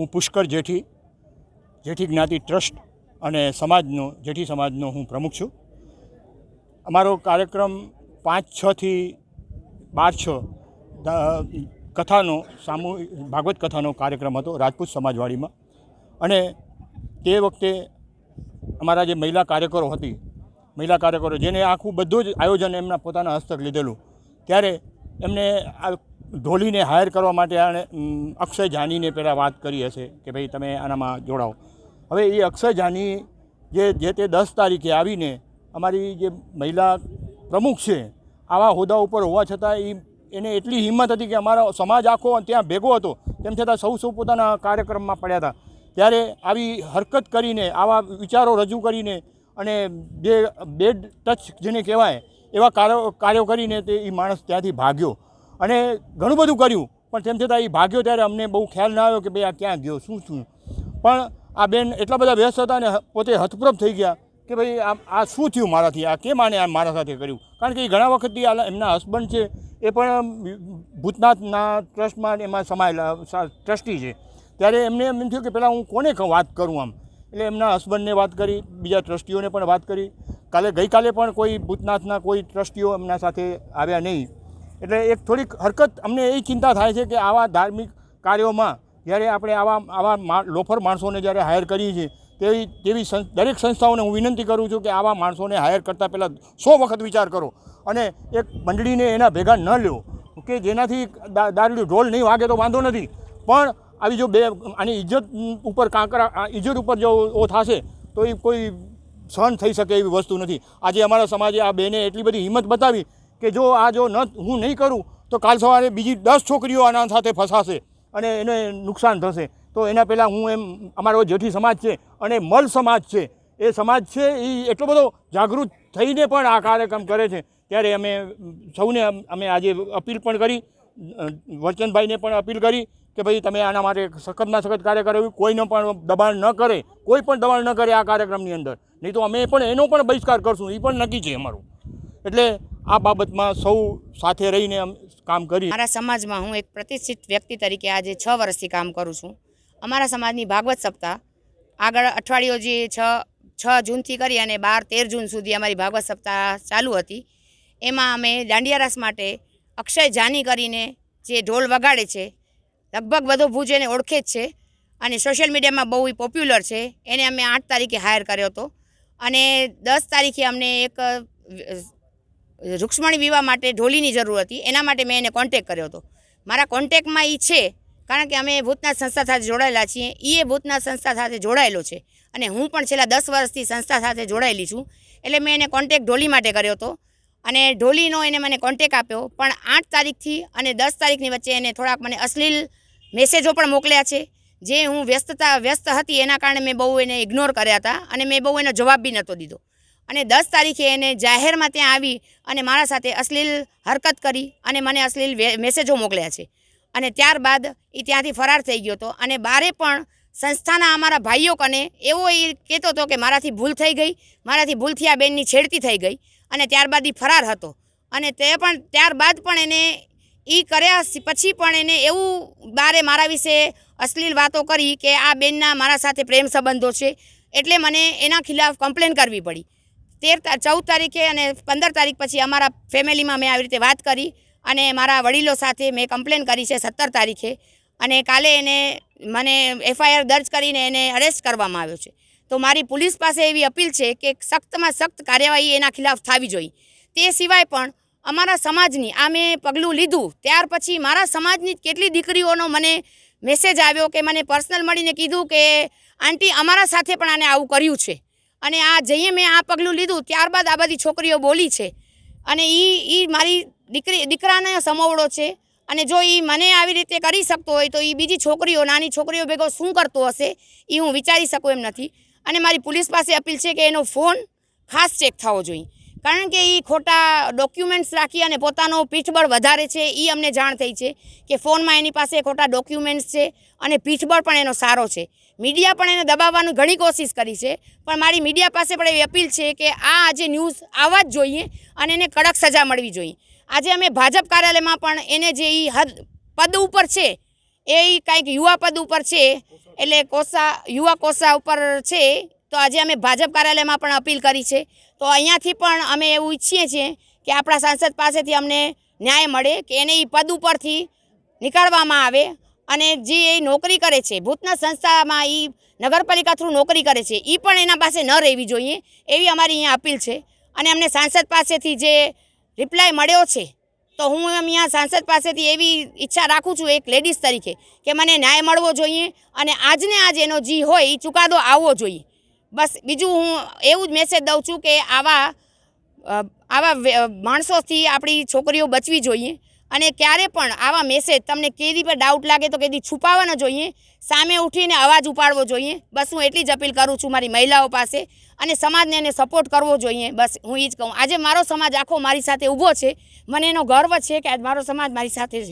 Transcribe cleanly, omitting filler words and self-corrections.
હું પુષ્કર જેઠી જ્ઞાતિ ટ્રસ્ટ અને જેઠી સમાજનો હું પ્રમુખ છું. અમારો કાર્યક્રમ 5-6 થી 12-6 કથાનો ભાગવત કથાનો કાર્યક્રમ હતો રાજપૂત સમાજવાડીમાં. અને તે વખતે અમારા જે મહિલા કાર્યકરો જેને આખું બધું જ આયોજન એમના પોતાના હસ્તક લીધેલું, ત્યારે એમને આ ઢોલીને હાયર કરવા માટે અક્ષય જાનીને પહેલાં વાત કરી હશે કે ભાઈ તમે આનામાં જોડાઓ. હવે એ અક્ષય જાની જે તે 10 તારીખે આવીને અમારી જે મહિલા પ્રમુખ છે આવા હોદ્દા ઉપર હોવા છતાં એને એટલી હિંમત હતી કે અમારો સમાજ આખો ત્યાં ભેગો હતો, તેમ છતાં સૌ પોતાના કાર્યક્રમમાં પડ્યા હતા. ત્યારે આવી હરકત કરીને, આવા વિચારો રજૂ કરીને અને જે બેડ ટચ જેને કહેવાય એવા કાર્યો કરીને તે એ માણસ ત્યાંથી ભાગ્યો અને ઘણું બધું કર્યું, પણ તેમ છતાં એ ભાગ્યો ત્યારે અમને બહુ ખ્યાલ ના આવ્યો કે ભાઈ આ ક્યાં ગયો, શું. પણ આ બેન એટલા બધા વ્યસ્ત હતા અને પોતે હતપ્રભ થઈ ગયા કે ભાઈ આ શું થયું મારાથી, આ કેમ આને મારા સાથે કર્યું. કારણ કે એ ઘણા વખતથી એમના હસબન્ડ છે એ પણ ભૂતનાથના ટ્રસ્ટમાં એમાં સમાયેલા ટ્રસ્ટી છે. ત્યારે એમને એમ થયું કે પહેલાં હું કોને વાત કરું આમ. એટલે એમના હસબન્ડને વાત કરી, બીજા ટ્રસ્ટીઓને પણ વાત કરી. ગઈકાલે પણ કોઈ ભૂતનાથના કોઈ ટ્રસ્ટીઓ એમના સાથે આવ્યા નહીં. એટલે એક થોડીક હરકત અમને એ ચિંતા થાય છે કે આવા ધાર્મિક કાર્યોમાં જ્યારે આપણે આવા લોફર માણસોને જ્યારે હાયર કરીએ છીએ તેવી દરેક સંસ્થાઓને હું વિનંતી કરું છું કે આવા માણસોને હાયર કરતાં પહેલાં 100 વખત વિચાર કરો અને એક મંડળીને એના ભેગા ન લો કે જેનાથી દારૂ ઢોલ નહીં વાગે તો વાંધો નથી, પણ આવી જો આની ઇજ્જત ઉપર જો થશે તો એ કોઈ સહન થઈ શકે એવી વસ્તુ નથી. આજે અમારા સમાજે આ બેને એટલી બધી હિંમત બતાવી કે જો હું નહીં કરું તો કાલ સવારે બીજી 10 છોકરીઓ આના સાથે ફસાશે અને એને નુકસાન થશે. તો એના પહેલાં અમારો જેઠી સમાજ છે અને મલ સમાજ છે, એ સમાજ છે એ એટલો બધો જાગૃત થઈને પણ આ કાર્યક્રમ કરે છે. ત્યારે અમે આજે અપીલ પણ કરી, વર્ચનભાઈને પણ અપીલ કરી કે ભાઈ તમે આના માટે સખતમાં સખત કાર્ય કરો, કોઈનો પણ દબાણ ન કરે, કોઈ પણ દબાણ ન કરે આ કાર્યક્રમની અંદર, નહીં તો અમે પણ એનો પણ બહિષ્કાર કરશું, એ પણ નક્કી છે અમારું. એટલે આ બાબતમાં સૌ સાથે રહીને કામ કરી. મારા સમાજમાં હું એક પ્રતિષ્ઠિત વ્યક્તિ તરીકે આજે 6 વર્ષથી કામ કરું છું. અમારા સમાજની ભાગવત સપ્તાહ આગળ અઠવાડિયો જે 6 જૂનથી કરી અને 12-13 જૂન સુધી અમારી ભાગવત સપ્તાહ ચાલુ હતી. એમાં અમે દાંડિયા રાસ માટે અક્ષય જાની કરીને જે ઢોલ વગાડે છે, લગભગ બધો ભુજ એને ઓળખે જ છે અને સોશિયલ મીડિયામાં બહુ પોપ્યુલર છે, એને અમે 8 તારીખે હાયર કર્યો હતો. અને 10 તારીખે અમને એક રૂક્ષ્મણી વિવાહ માટે ઢોલીની જરૂર હતી, એના માટે મેં એને કોન્ટેક કર્યો હતો. મારા કોન્ટેકમાં એ છે કારણ કે અમે ભૂતનાથ સંસ્થા સાથે જોડાયેલા છીએ, એ ભૂતનાથ સંસ્થા સાથે જોડાયેલો છે અને હું પણ છેલ્લા 10 વર્ષથી સંસ્થા સાથે જોડાયેલી છું. એટલે મેં એને કોન્ટેક ઢોલી માટે કર્યો હતો અને ઢોલીનો એને મને કોન્ટેક આપ્યો. પણ 8 તારીખથી અને 10 તારીખની વચ્ચે એને થોડાક મને અશ્લીલ મેસેજો પણ મોકલ્યા છે, જે હું વ્યસ્ત હતી એના કારણે મેં બહુ એને ઇગ્નોર કર્યા હતા અને મેં બહુ એનો જવાબ બી નહોતો દીધો. અને 10 તારીખે એને જાહેરમાં ત્યાં આવી અને મારા સાથે અશ્લીલ હરકત કરી અને મને અશ્લીલ મેસેજો મોકલ્યા છે. અને ત્યારબાદ એ ત્યાંથી ફરાર થઈ ગયો હતો. અને બારે પણ સંસ્થાના અમારા ભાઈઓ કને એવો એ કહેતો હતો કે મારાથી ભૂલ થઈ ગઈ, મારાથી ભૂલથી આ બેનની છેડતી થઈ ગઈ, અને ત્યારબાદ એ ફરાર હતો. અને ત્યારબાદ પણ એને એ કર્યા પછી પણ એને એવું બારે મારા વિશે અશ્લીલ વાતો કરી કે આ બેનના મારા સાથે પ્રેમ સંબંધો છે, એટલે મને એના ખિલાફ કમ્પ્લેન કરવી પડી. 14 તારીખે અને 15 તારીખ પછી અમારા ફેમિલીમાં મેં આવી રીતે વાત કરી અને મારા વડીલો સાથે મેં કમ્પ્લેન કરી છે 17 તારીખે. અને કાલે મને FIR દર્જ કરીને એને અરેસ્ટ કરવામાં આવ્યો છે. તો મારી પોલીસ પાસે એવી અપીલ છે કે સખ્તમાં સખ્ત કાર્યવાહી એના ખિલાફ થવી જોઈએ. તે સિવાય પણ અમારા સમાજની આ મેં પગલું લીધું ત્યાર પછી મારા સમાજની કેટલી દીકરીઓનો મને મેસેજ આવ્યો કે મને પર્સનલ મળીને કીધું કે આંટી અમારા સાથે પણ આને આવું કર્યું છે. અને આ જઈએ મેં આ પગલું લીધું ત્યારબાદ આ બધી છોકરીઓ બોલી છે. અને એ મારી દીકરાને સમોવડો છે અને જો એ મને આવી રીતે કરી શકતો હોય તો એ બીજી છોકરીઓ, નાની છોકરીઓ ભેગો શું કરતો હશે એ હું વિચારી શકું એમ નથી. અને મારી પોલીસ પાસે અપીલ છે કે એનો ફોન ખાસ ચેક થવો જોઈએ, કારણ કે એ ખોટા ડોક્યુમેન્ટ્સ રાખી અને પોતાનો પીઠબળ વધારે છે. એ અમને જાણ થઈ છે કે ફોનમાં એની પાસે ખોટા ડોક્યુમેન્ટ્સ છે અને પીઠબળ પણ એનો સારો છે. મીડિયા પણ એને દબાવવાની ઘણી કોશિશ કરી છે, પણ મારી મીડિયા પાસે પણ એવી અપીલ છે કે આ આજે ન્યૂઝ આવવા જ જોઈએ અને એને કડક સજા મળવી જોઈએ. આજે અમે ભાજપ કાર્યાલયમાં પણ એને જે પદ ઉપર છે એ કંઈક યુવા પદ ઉપર છે એટલે યુવા કોષા ઉપર છે. તો આજે અમે ભાજપ કાર્યાલયમાં પણ અપીલ કરી છે. તો અહીંયાથી પણ અમે એવું ઈચ્છીએ છીએ કે આપણા સાંસદ પાસેથી અમને ન્યાય મળે, કે એને એ પદ ઉપરથી નીકાળવામાં આવે, અને જે એ નોકરી કરે છે ભૂતના સંસ્થામાં, એ નગરપાલિકા થ્રુ નોકરી કરે છે, એ પણ એના પાસે ન રહેવી જોઈએ, એવી અમારી અહીંયા અપીલ છે. અને અમને સાંસદ પાસેથી જે રિપ્લાય મળ્યો છે, તો હું અહીંયા સાંસદ પાસેથી એવી ઈચ્છા રાખું છું એક લેડીઝ તરીકે, કે મને ન્યાય મળવો જોઈએ, અને આજને આજ એનો જી હોય એ ચુકાદો આવવો જોઈએ. બસ બીજું હું એવું જ મેસેજ દઉં છું કે આવા માણસોથી આપણી છોકરીઓ બચવી જોઈએ, અને ક્યારે પણ આવા મેસેજ તમને કેદી પર ડાઉટ લાગે તો કેદી છુપાવવા ન જોઈએ, સામે ઉઠીને અવાજ ઉપાડવો જોઈએ. બસ હું એટલી જ અપીલ કરું છું મારી મહિલાઓ પાસે, અને સમાજને એને સપોર્ટ કરવો જોઈએ. બસ હું એ જ કહું. આજે મારો સમાજ આખો મારી સાથે ઊભો છે, મને એનો ગર્વ છે કે આજ મારો સમાજ મારી સાથે છે.